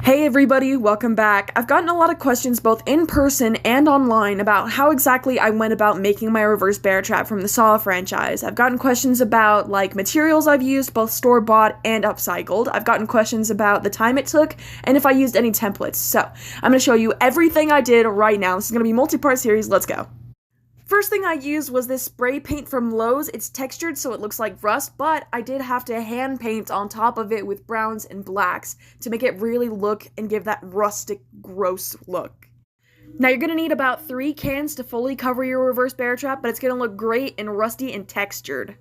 Hey everybody, welcome back. I've gotten a lot of questions both in person and online about how exactly I went about making my reverse bear trap from the Saw franchise. I've gotten questions about materials I've used, both store-bought and upcycled. I've gotten questions about the time it took and if I used any templates. So, I'm going to show you everything I did right now. This is going to be a multi-part series. Let's go. First thing I used was this spray paint from Lowe's. It's textured so it looks like rust, but I did have to hand paint on top of it with browns and blacks to make it really look and give that rustic, gross look. Now you're gonna need about 3 cans to fully cover your reverse bear trap, but it's gonna look great and rusty and textured.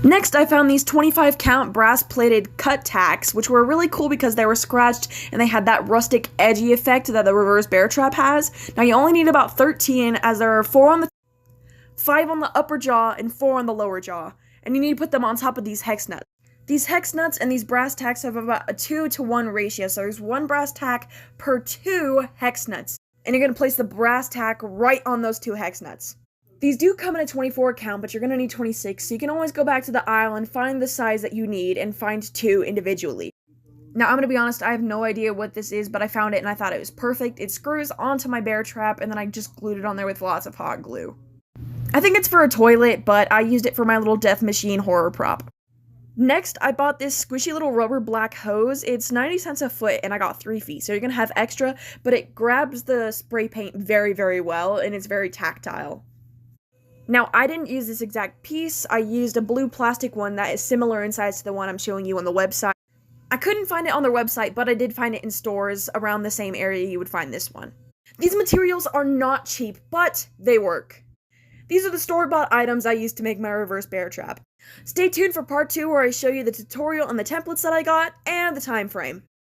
Next, I found these 25 count brass plated cut tacks, which were really cool because they were scratched and they had that rustic edgy effect that the reverse bear trap has. Now you only need about 13 as there are 5 on the upper jaw and 4 on the lower jaw. And you need to put them on top of these hex nuts. These hex nuts and these brass tacks have about a 2-to-1 ratio, so there's 1 brass tack per 2 hex nuts. And you're going to place the brass tack right on those 2 hex nuts. These do come in a 24 count, but you're going to need 26, so you can always go back to the aisle and find the size that you need and find 2 individually. Now, I'm going to be honest, I have no idea what this is, but I found it and I thought it was perfect. It screws onto my bear trap, and then I just glued it on there with lots of hot glue. I think it's for a toilet, but I used it for my little death machine horror prop. Next, I bought this squishy little rubber black hose. It's 90 cents a foot, and I got 3 feet, so you're going to have extra, but it grabs the spray paint very, very well, and it's very tactile. Now, I didn't use this exact piece. I used a blue plastic one that is similar in size to the one I'm showing you on the website. I couldn't find it on their website, but I did find it in stores around the same area you would find this one. These materials are not cheap, but they work. These are the store-bought items I used to make my reverse bear trap. Stay tuned for part 2 where I show you the tutorial and the templates that I got, and the time frame.